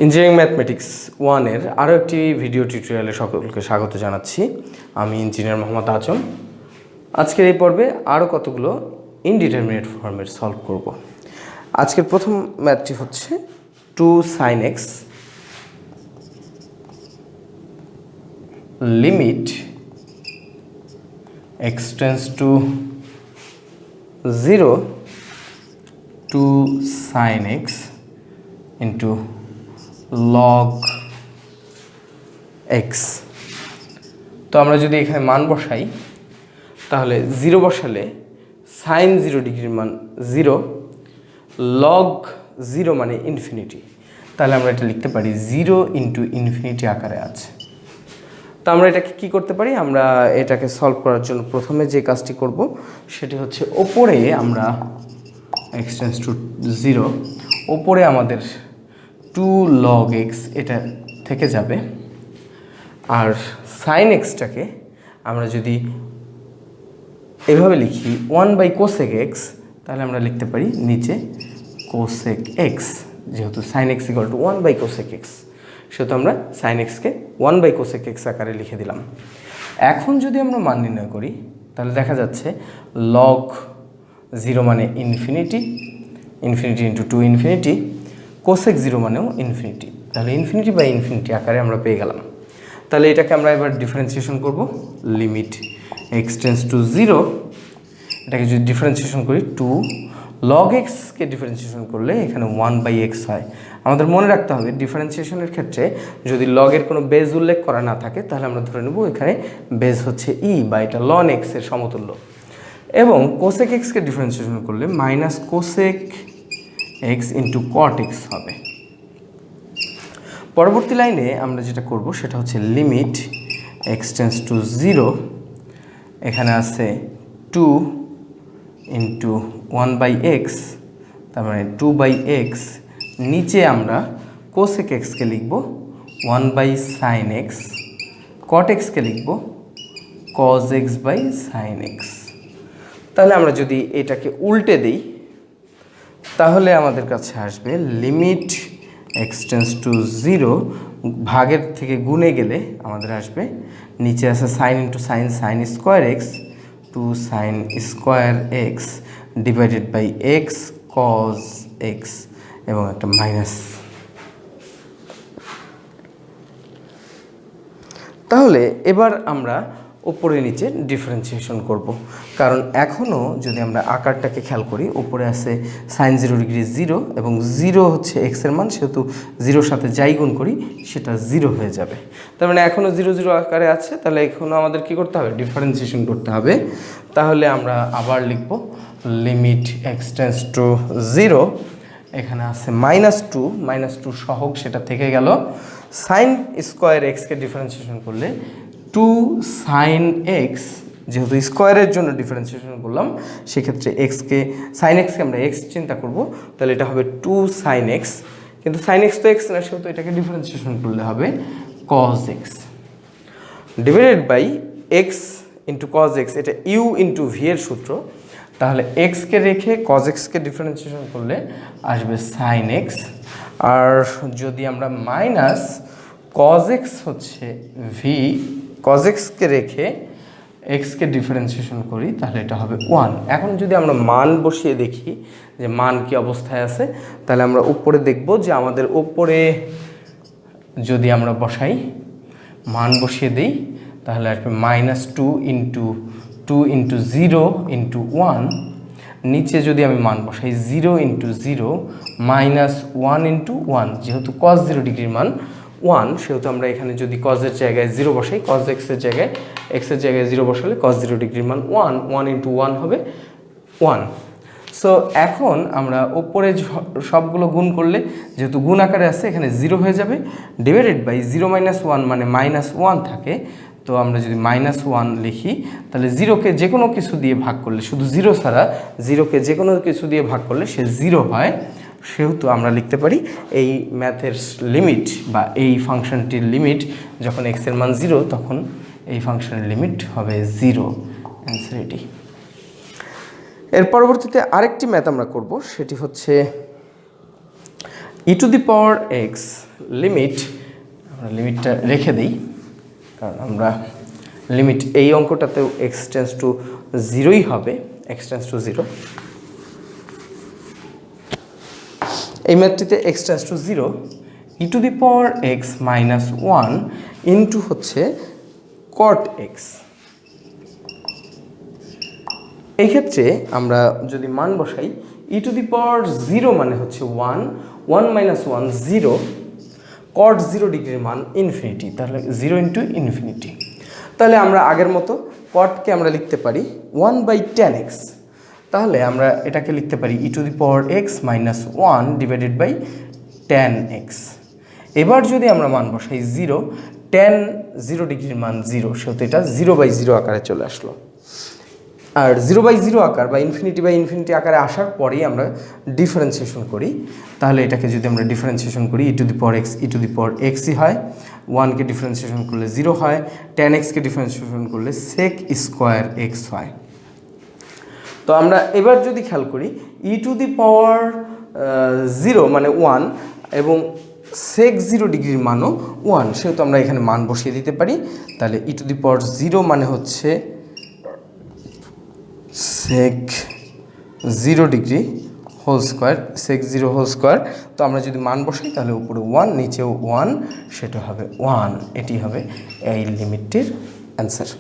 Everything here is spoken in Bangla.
ইঞ্জিনিয়ারিং ম্যাথমেটিক্স 1-এর আরও একটি ভিডিও টিউটোরিয়ালে সকলকে স্বাগত জানাচ্ছি। আমি ইঞ্জিনিয়ার মোহাম্মদ আজম। আজকের এই পর্বে আরও কতগুলো ইনডিটারমিনেট ফর্মের সলভ করব। আজকের প্রথম ম্যাথটি হচ্ছে 2 sin x limit x tends to 0 2 sin x into log x। তো আমরা যদি এখানে মান বসাই তাহলে 0 বসালে sin 0 ডিগ্রির মান 0, log 0 মানে ইনফিনিটি। তাহলে আমরা এটা লিখতে পারি 0 ইন্টু ইনফিনিটি আকারে আছে। তো আমরা এটাকে কী করতে পারি? আমরা এটাকে সলভ করার জন্য প্রথমে যে কাজটি করব সেটি হচ্ছে ওপরে আমরা x টেন্ডস টু 0, ওপরে আমাদের 2 log x এটা থেকে যাবে। আর sin xটাকে আমরা যদি এভাবে লিখি 1/cosec x, তাহলে আমরা লিখতে পারি নিচে cosec x। যেহেতু sin x = 1/cosec x, সেহেতু আমরা sin x কে 1/cosec x আকারে লিখে দিলাম। এখন যদি আমরা মান নির্ণয় করি তাহলে দেখা যাচ্ছে log 0 মানে infinity, infinity into 2 infinity, cosec 0 মানেও ইনফিনিটি। তাহলে ইনফিনিটি বাই ইনফিনিটি আকারে আমরা পেয়ে গেলাম। তাহলে এটাকে আমরা এবার ডিফারেন্সিয়েশন করব। লিমিট x টেন্ডস টু 0, এটাকে যদি ডিফারেন্সিয়েশন করি 2 log x কে ডিফারেন্সিয়েশন করলে এখানে 1/x হয়। আমাদের মনে রাখতে হবে ডিফারেন্সিয়েশনের ক্ষেত্রে যদি লগের কোনো বেজ উল্লেখ করা না থাকে তাহলে আমরা ধরে নেব এখানে বেজ হচ্ছে e বা এটা ln x এর সমতুল্য। এবং cosec x কে ডিফারেন্সিয়েশন করলে minus cosec x into cot x হবে। পরবর্তী লাইনে আমরা যেটা করব সেটা হচ্ছে লিমিট x টেন্ডস টু 0, এখানে আছে 2 ইন্টু 1/x, তার মানে 2/x, নিচে আমরা cosec x কে লিখব 1/sin x, cot x কে লিখব cos x/sin x। তাহলে আমরা যদি এটাকে উল্টে দিই তাহলে আমাদের কাছে আসবে লিমিট x টেন্ডস টু 0, ভাগের থেকে গুণে গেলে আমাদের আসবে নিচে আছে sin into sin, sin square x, 2 sin square x divided by x cos x এবং একটা মাইনাস। তাহলে এবার আমরা উপরে নিচে ডিফারেন্সিয়েশন করব, কারণ এখনও যদি আমরা আকারটাকে খেয়াল করি উপরে আছে sin 0 ডিগ্রি 0 এবং 0 হচ্ছে x এর মান, সেহেতু 0-র সাথে যাই গুণ করি সেটা 0 হয়ে যাবে। তার মানে এখনও 0 0 আকারে আছে। তাহলে এখনও আমাদের কি করতে হবে? ডিফারেন্সিয়েশন করতে হবে। তাহলে আমরা আবার লিখব লিমিট x টেন্ডস টু 0, এখানে আছে -2 সহগ সেটা থেকে গেল। sin স্কোয়ার x কে ডিফারেন্সিয়েশন করলে 2 sin x, যেহেতু স্কোয়ারের জন্য ডিফারেন্সিয়েশন করলাম সেক্ষেত্রে sin x কে আমরা x চিন্তা করব, তাহলে এটা হবে 2 sin x, কিন্তু sin x তো x না, সেহেতু এটাকে ডিফারেন্সিয়েশন করলে হবে cos x divided by x into cos x। এটা u ইন্টু v এর সূত্র। তাহলে x কে রেখে cos x কে ডিফারেন্সিয়েশন করলে আসবে sin x, আর যদি আমরা মাইনাস cos x হচ্ছে v, cos x কে রেখে x কে ডিফারেন্সিয়েশন করি তাহলে এটা হবে 1। এখন যদি আমরা মান বসিয়ে দেখি যে মান কি অবস্থায় আছে, তাহলে আমরা উপরে দেখব যে আমাদের উপরে যদি আমরা বসাই মান বসিয়ে দিই তাহলে আসবে -2 ইন্টু 0 ইন্টু 1, নিচে যদি আমি মান বসাই 0 ইন্টু 0 মাইনাস 1 ইন্টু 1, যেহেতু cos 0 ডিগ্রির মান 1, সেহেতু আমরা এখানে যদি cos এর জায়গায় 0 বসাই, cos x এর জায়গায় 0 বসালে cos 0 ডিগ্রির মান 1 ইন্টু 1 হবে 1। সো এখন আমরা ওপরে সবগুলো গুণ করলে যেহেতু গুণ আকারে আছে এখানে 0 হয়ে যাবে, ডিভাইডেড বাই 0 - 1 মানে -1 থাকে। তো আমরা যদি -1 লিখি তাহলে 0কে যে কোনো কিছু দিয়ে ভাগ করলে, শুধু 0 ছাড়া 0কে যে কোনো কিছু দিয়ে ভাগ করলে সে 0 হয়। সেহেতু আমরা লিখতে পারি এই ম্যাথের লিমিট বা এই ফাংশনটির লিমিট যখন x এর মান 0 তখন এই ফাংশনের লিমিট হবে 0। অ্যান্সার এটি। এর পরবর্তীতে আরেকটি ম্যাথ আমরা করব, সেটি হচ্ছে e to the power x limit, আমরা লিমিটটা রেখে দিই, কারণ আমরা লিমিট এই অঙ্কটাতেও এক্স টেন্স টু জিরোই হবে, এক্স টেন্স টু জিরো। এই ম্যাথটিতে x tends to zero, e to the power x minus one into হচ্ছে কট এক্স। এই ক্ষেত্রে আমরা যদি মান বসাই, ই টু দি পাওয়ার জিরো মানে হচ্ছে one, one minus one zero, cot zero ডিগ্রির মান ইনফিনিটি, তাহলে জিরো ইন্টু ইনফিনিটি। তাহলে আমরা আগের মতো কটকে আমরা লিখতে পারি 1/10x, তাহলে আমরা এটাকে লিখতে পারি e to the power x minus one divided by 10x। এবার যদি আমরা মান বসাই জিরো, 10 ডিগ্রির মান জিরো, সেহেতু এটা 0/0 আকারে চলে আসলো। আর 0/0 আকার বা ইনফিনিটি আকারে আসার পরেই আমরা ডিফারেন্সিয়েশন করি। তাহলে এটাকে যদি আমরা ডিফারেন্সিয়েশন করি, e to the power x e to the power এক্সই হয়, 1কে ডিফারেন্সিয়েশন করলে 0 হয়, 10xকে ডিফারেন্সিয়েশন করলে সেক স্কোয়ার এক্স হয়। তো আমরা এবার যদি খেয়াল করি, ই টু দি পাওয়ার 0 মানে 1 এবং সেক 0 ডিগ্রির মানও 1, সেহেতু আমরা এখানে মান বসিয়ে দিতে পারি। তাহলে ই টু দি পাওয়ার 0 মানে হচ্ছে সেক 0 ডিগ্রি হোল স্কোয়ার, সেক 0 হোল স্কোয়ার। তো আমরা যদি মান বসাই তাহলে উপরে 1 নিচেও 1, সেটা হবে 1। এটি হবে এই লিমিটটির অ্যান্সার।